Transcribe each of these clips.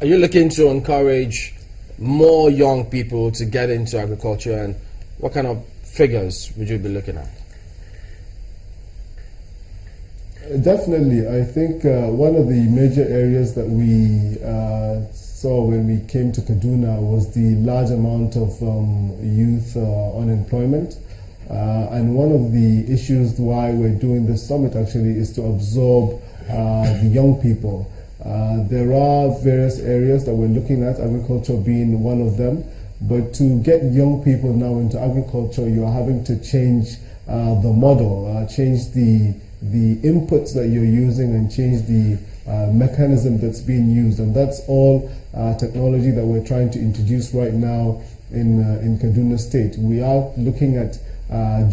Are you looking to encourage more young people to get into agriculture, and what kind of figures would you be looking at? Definitely. I think one of the major areas that we saw when we came to Kaduna was the large amount of youth unemployment. And one of the issues why we're doing this summit actually is to absorb the young people. There are various areas that we're looking at, agriculture being one of them. But to get young people now into agriculture, you are having to change the model, change the inputs that you're using, and change the mechanism that's being used. And that's all technology that we're trying to introduce right now in Kaduna State. We are looking at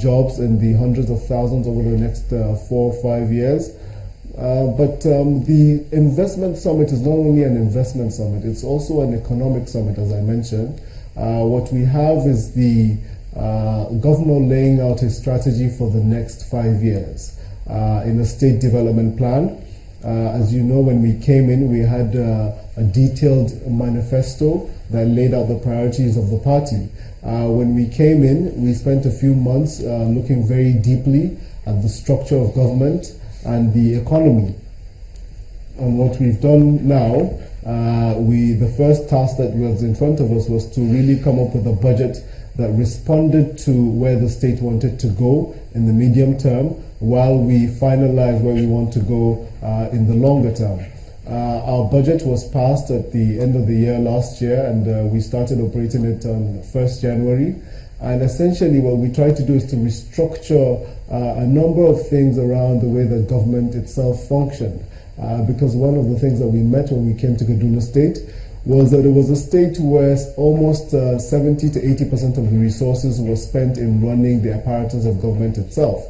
jobs in the hundreds of thousands over the next 4 or 5 years. But the investment summit is not only an investment summit, it's also an economic summit, as I mentioned. What we have is the governor laying out his strategy for the next 5 years in a state development plan. As you know, when we came in, we had a detailed manifesto that laid out the priorities of the party. When we came in, we spent a few months looking very deeply at the structure of government and the economy. And what we've done now, the first task that was in front of us was to really come up with a budget that responded to where the state wanted to go in the medium term, while we finalize where we want to go in the longer term. Our budget was passed at the end of the year last year, and we started operating it on 1st January. And essentially what we try to do is to restructure a number of things around the way that government itself functioned. Because one of the things that we met when we came to Kaduna State was that it was a state where almost 70 to 80% of the resources were spent in running the apparatus of government itself.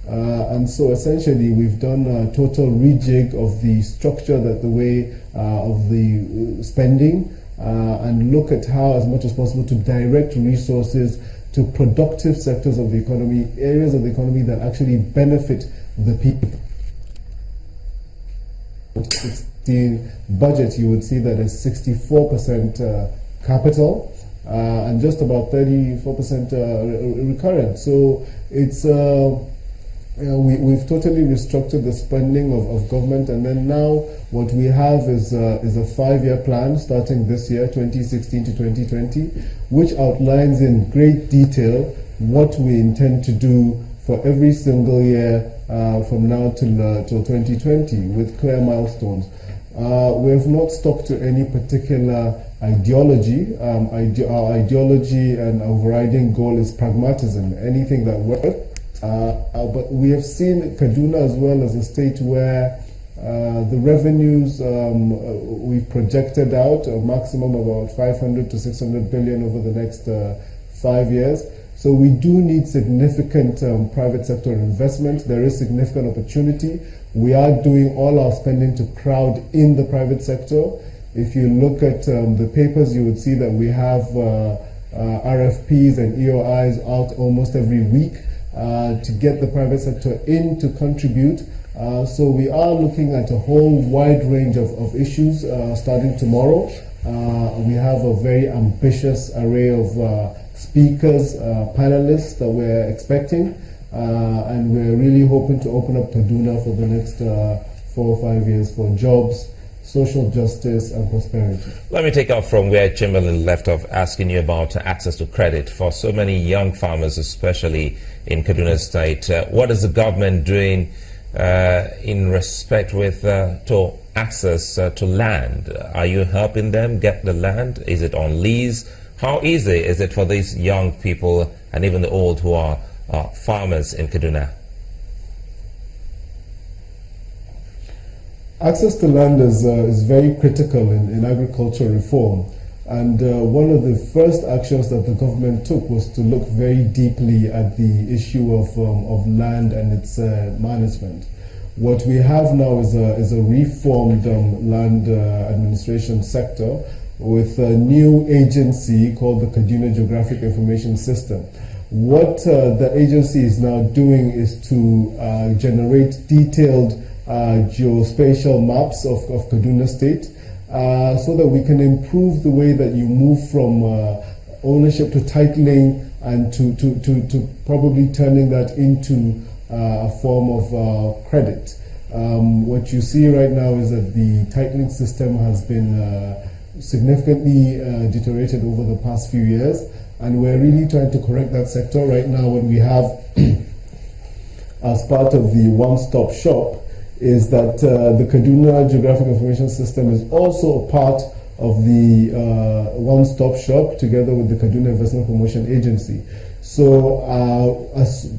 And so essentially we've done a total rejig of the structure, that the way of the spending, and look at how, as much as possible, to direct resources to productive sectors of the economy, areas of the economy that actually benefit the people. The budget, you would see that it's 64% capital and just about 34% recurrent. So it's we've totally restructured the spending of government, and then now what we have is a 5-year plan starting this year, 2016 to 2020, which outlines in great detail what we intend to do for every single year from now till 2020, with clear milestones. We have not stuck to any particular ideology. Our ideology and overriding goal is pragmatism, anything that works. But we have seen Kaduna as well as a state where the revenues we've projected out a maximum of about 500 to 600 billion over the next 5 years. So we do need significant private sector investment. There is significant opportunity. We are doing all our spending to crowd in the private sector. If you look at the papers, you would see that we have RFPs and EOIs out almost every week to get the private sector in to contribute. So we are looking at a whole wide range of issues starting tomorrow. We have a very ambitious array of speakers, panelists that we're expecting, and we're really hoping to open up Kaduna for the next 4 or 5 years for jobs, social justice, and prosperity. Let me take off from where Chamberlain left off, asking you about access to credit for so many young farmers, especially in Kaduna State. What is the government doing in respect with to access to land? Are you helping them get the land? Is it on lease? How easy is it for these young people and even the old who are farmers in Kaduna? Access to land is very critical in agriculture reform. And one of the first actions that the government took was to look very deeply at the issue of land and its management. What we have now is a reformed land administration sector with a new agency called the Kaduna Geographic Information System. What the agency is now doing is to generate detailed geospatial maps of Kaduna State, so that we can improve the way that you move from ownership to titling and to probably turning that into a form of credit. What you see right now is that the titling system has been significantly deteriorated over the past few years, and we're really trying to correct that sector. Right now, what we have as part of the one-stop shop is that the Kaduna Geographic Information System is also a part of the one-stop shop together with the Kaduna Investment Promotion Agency. So as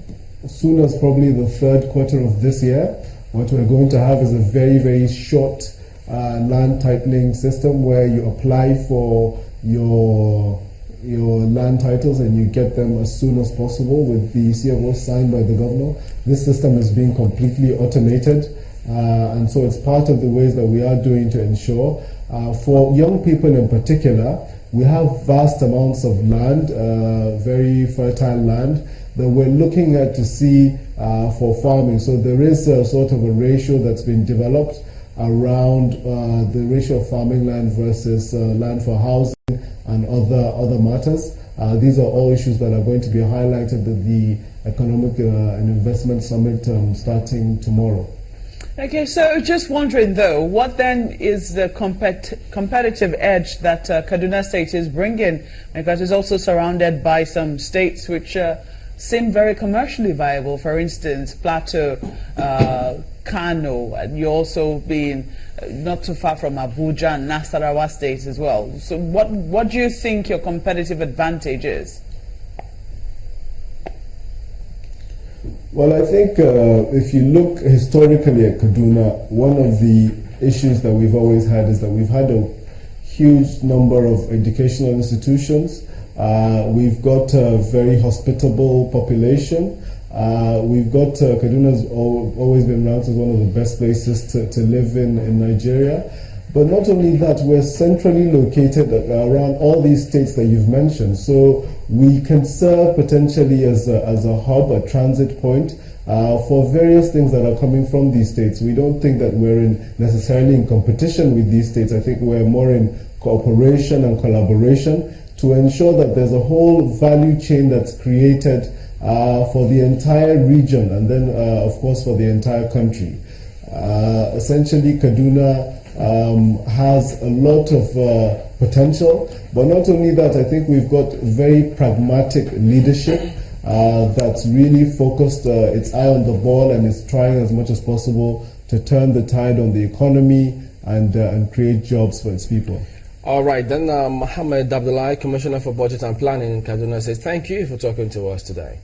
soon as probably the third quarter of this year, what we're going to have is a very, very short land titling system where you apply for your land titles and you get them as soon as possible with the CFO signed by the governor. This system is being completely automated, and so it's part of the ways that we are doing to ensure for young people in particular, we have vast amounts of land, very fertile land that we're looking at to see for farming. So there is a sort of a ratio that's been developed around the ratio of farming land versus land for housing and other matters. These are all issues that are going to be highlighted at the Economic and Investment Summit starting tomorrow. Okay, so just wondering though, what then is the competitive edge that Kaduna State is bringing? Because it's also surrounded by some states which seem very commercially viable. For instance, Plateau, Kano, and you're also being not too far from Abuja and Nasarawa states as well. So what do you think your competitive advantage is? Well, I think if you look historically at Kaduna, one of the issues that we've always had is that we've had a huge number of educational institutions. We've got a very hospitable population. We've got Kaduna's always been ranked as one of the best places to live in Nigeria. But not only that, we're centrally located around all these states that you've mentioned. So we can serve potentially as a hub, a transit point for various things that are coming from these states. We don't think that we're necessarily in competition with these states. I think we're more in cooperation and collaboration to ensure that there's a whole value chain that's created for the entire region and then, of course, for the entire country. Essentially, Kaduna has a lot of potential, but not only that, I think we've got very pragmatic leadership that's really focused its eye on the ball and is trying as much as possible to turn the tide on the economy and create jobs for its people. All right, then Mohammed Abdullahi, Commissioner for Budget and Planning in Kaduna, says thank you for talking to us today.